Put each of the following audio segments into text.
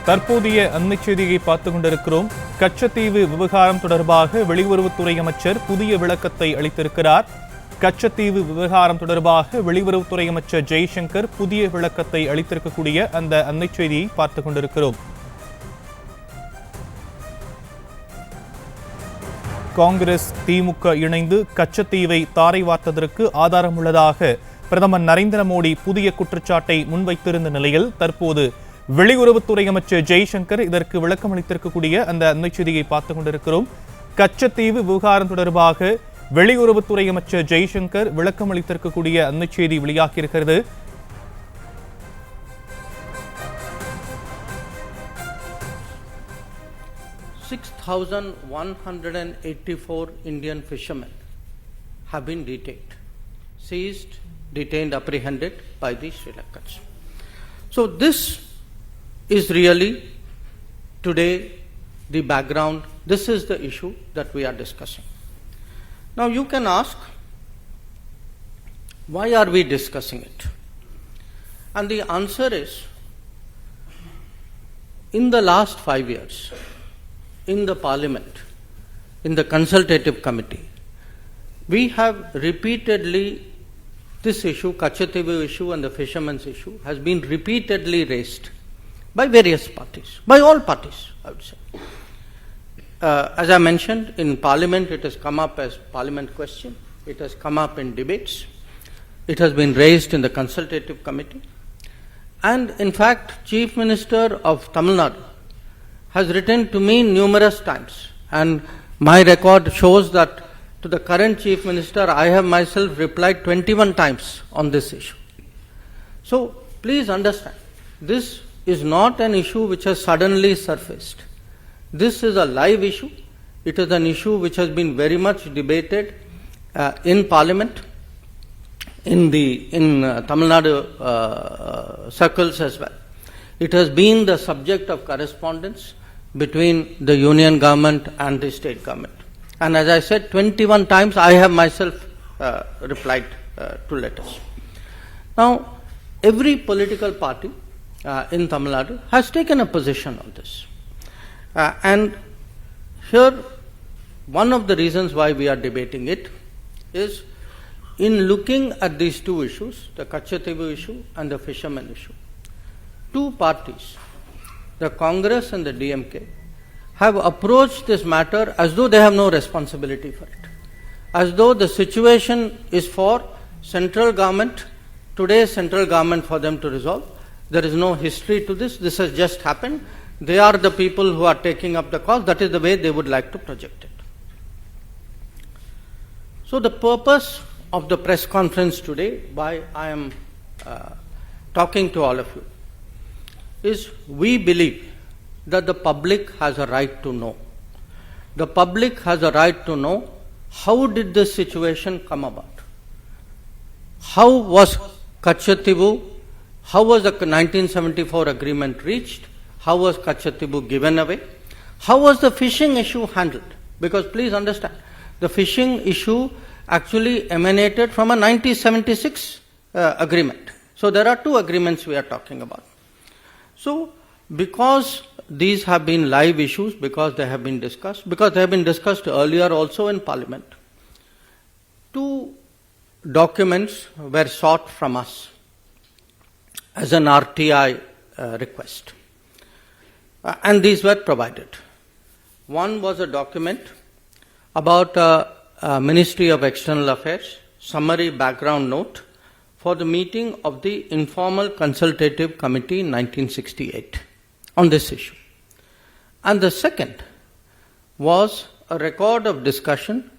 தற்போதைய அண்மைச் செய்தியை பார்த்துக் கொண்டிருக்கிறோம். கச்சத்தீவு விவகாரம் தொடர்பாக வெளியுறவுத்துறை அமைச்சர் புதிய விளக்கத்தை அளித்திருக்கிறார். கச்சத்தீவு விவகாரம் தொடர்பாக வெளியுறவுத்துறை அமைச்சர் ஜெய்சங்கர் புதிய விளக்கத்தை அளித்திருக்கக்கூடிய அந்த அண்மைச் செய்தியை பார்த்துக் கொண்டிருக்கிறோம். காங்கிரஸ் திமுக இணைந்து கச்சத்தீவை தாரை வார்த்ததற்கு ஆதாரம் உள்ளதாக பிரதமர் நரேந்திர மோடி புதிய குற்றச்சாட்டை முன்வைத்திருந்த நிலையில் தற்போது வெளியுறவுத்துறை அமைச்சர் ஜெய்சங்கர் இதற்கு விளக்கம் அளித்திருக்கக்கூடிய அந்த அண்மைச் செய்தியை பார்த்துக் கொண்டிருக்கிறோம். கச்சத்தீவு விவகாரம் தொடர்பாக வெளியுறவுத்துறை அமைச்சர் ஜெய்சங்கர் விளக்கம் அளித்திருக்கக்கூடிய அண்மைச் செய்தி வெளியாகியிருக்கிறது. $6,184 Indian fishermen have been detained, seized, detained, apprehended by the Sri Lankans. So this is really today the background. This is the issue that we are discussing. Now you can ask, why are we discussing it? And the answer is, in the last 5 years, in the Parliament, in the Consultative Committee, we have repeatedly, this issue, Katchatheevu issue and the fishermen's issue, has been repeatedly raised by various parties, by all parties, I would say. As I mentioned, in Parliament it has come up as Parliament question, it has come up in debates, it has been raised in the Consultative Committee, and in fact, Chief Minister of Tamil Nadu has written to me numerous times, and my record shows that to the current Chief Minister I have myself replied 21 times on this issue. So please understand, this is not an issue which has suddenly surfaced. This is a live issue. It is an issue which has been very much debated in Parliament, in Tamil Nadu circles as well. It has been the subject of correspondence between the union government and the state government. And as I said, 21 times I have myself replied to letters. Now, every political party in Tamil Nadu has taken a position on this. And here, one of the reasons why we are debating it is, in looking at these two issues, the Katchatheevu issue and the fishermen issue, two parties, the Congress and the DMK, have approached this matter as though they have no responsibility for it, as though the situation is for central government, today's central government, for them to resolve. There is no history to this. This has just happened. They are the people who are taking up the cause. That is the way they would like to project it. So the purpose of the press conference today, why I am talking to all of you, is we believe that the public has a right to know. The public has a right to know how did this situation come about. How was Katchatheevu, how was the 1974 agreement reached? How was Katchatheevu given away? How was the fishing issue handled? Because please understand, the fishing issue actually emanated from a 1976 agreement. So there are two agreements we are talking about. So because these have been live issues, because they have been discussed, because they have been discussed earlier also in Parliament, two documents were sought from us as an RTI request. And these were provided. One was a document about Ministry of External Affairs summary background note for the meeting of the Informal Consultative Committee in 1968 on this issue. And the second was a record of discussion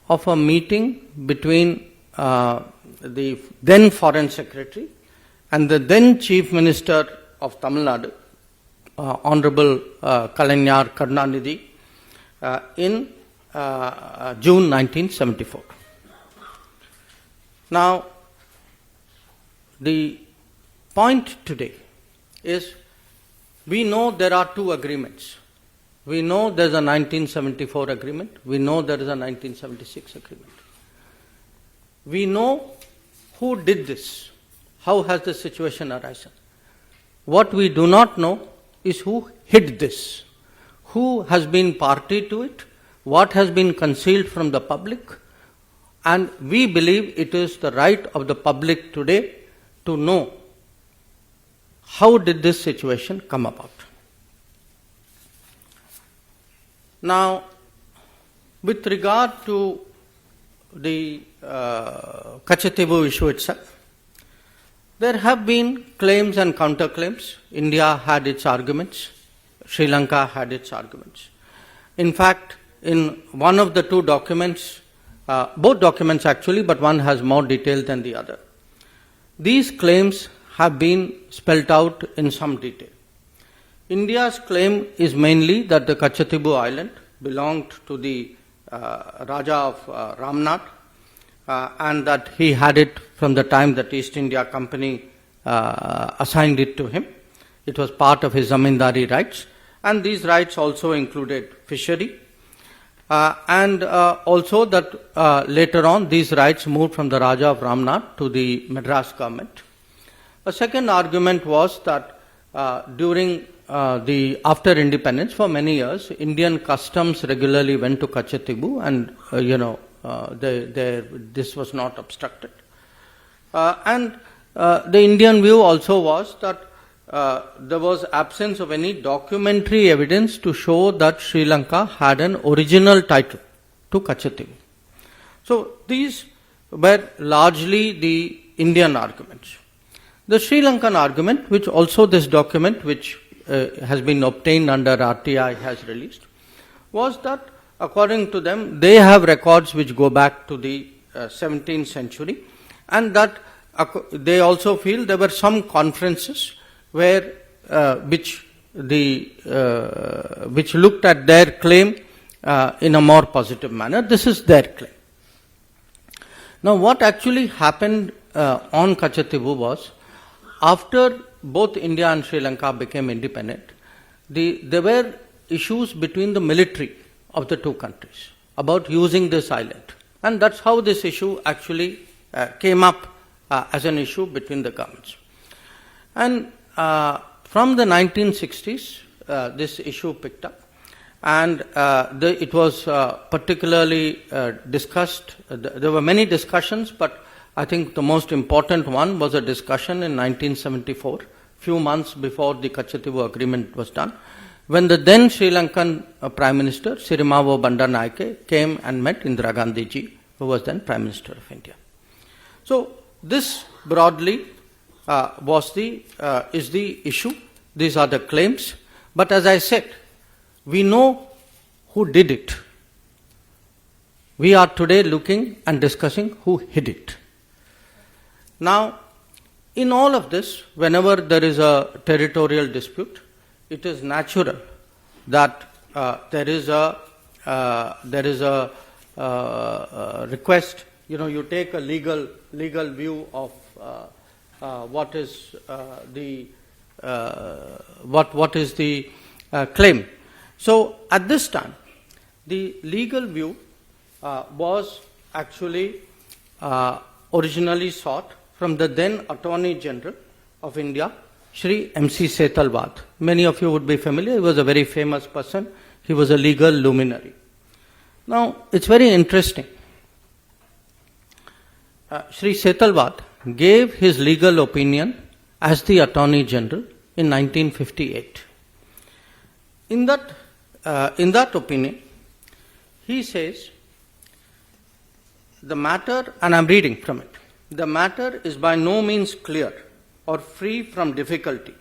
of a meeting between the then Foreign Secretary and the then Chief Minister of Tamil Nadu, Honorable Kalaignar Karunanidhi, in June 1974. Now, the point today is, we know there are two agreements. We know there is a 1974 agreement. We know there is a 1976 agreement. We know who did this. How has this situation arisen? What we do not know is who hid this, who has been party to it, what has been concealed from the public, and we believe it is the right of the public today to know how did this situation come about. Now, with regard to the Katchatheevu issue itself, there have been claims and counterclaims. India had its arguments. Sri Lanka had its arguments. In fact, in one of the two documents, both documents actually, but one has more detail than the other, these claims have been spelt out in some detail. India's claim is mainly that the Katchatheevu island belonged to the Raja of Ramnath, and that he had it from the time that East India Company assigned it to him. It was part of his zamindari rights, and these rights also included fishery, and also that later on these rights moved from the Raja of Ramnath to the Madras government. A second argument was that during after independence, for many years, Indian customs regularly went to Katchatheevu, and this was not obstructed. And the Indian view also was that there was absence of any documentary evidence to show that Sri Lanka had an original title to Katchatheevu. So these were largely the Indian arguments. The Sri Lankan argument, which also this document, which has been obtained under RTI, has released, was that according to them, they have records which go back to the 17th century, and that they also feel there were some conferences where which looked at their claim in a more positive manner. This is their claim. Now, what actually happened on Katchatheevu was, after both India and Sri Lanka became independent, there were issues between the military of the two countries about using this island. And that's how this issue actually came up as an issue between the governments. And from the 1960s, this issue picked up, and it was particularly discussed. There were many discussions, but I think the most important one was a discussion in 1974, few months before the Katchatheevu agreement was done, when the then Sri Lankan Prime Minister, Sirimavo Bandaranaike, came and met Indira Gandhi ji, who was then Prime Minister of India. So this broadly is the issue. These are the claims. But as I said, we know who did it. We are today looking and discussing who hid it. Now, in all of this, whenever there is a territorial dispute, it is natural that there is a request. You take a legal view of what is the claim. So at this time, the legal view was actually originally sought from the then Attorney General of India, Shri M.C. Setalvad. Many of you would be familiar. He was a very famous person. He was a legal luminary. Now, it's very interesting. Shri Setalvad gave his legal opinion as the Attorney General in 1958. In that opinion, he says, the matter, and I'm reading from it, the matter is by no means clear or free from difficulty,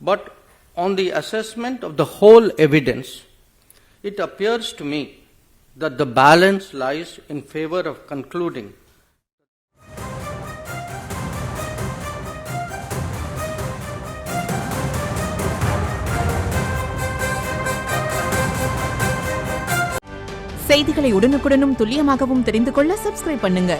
but on the assessment of the whole evidence, it appears to me that the balance lies in favor of concluding செய்திகளை உடனுக்குடனும் துல்லியமாகவும் தெரிந்து கொள்ள subscribe பண்ணுங்க.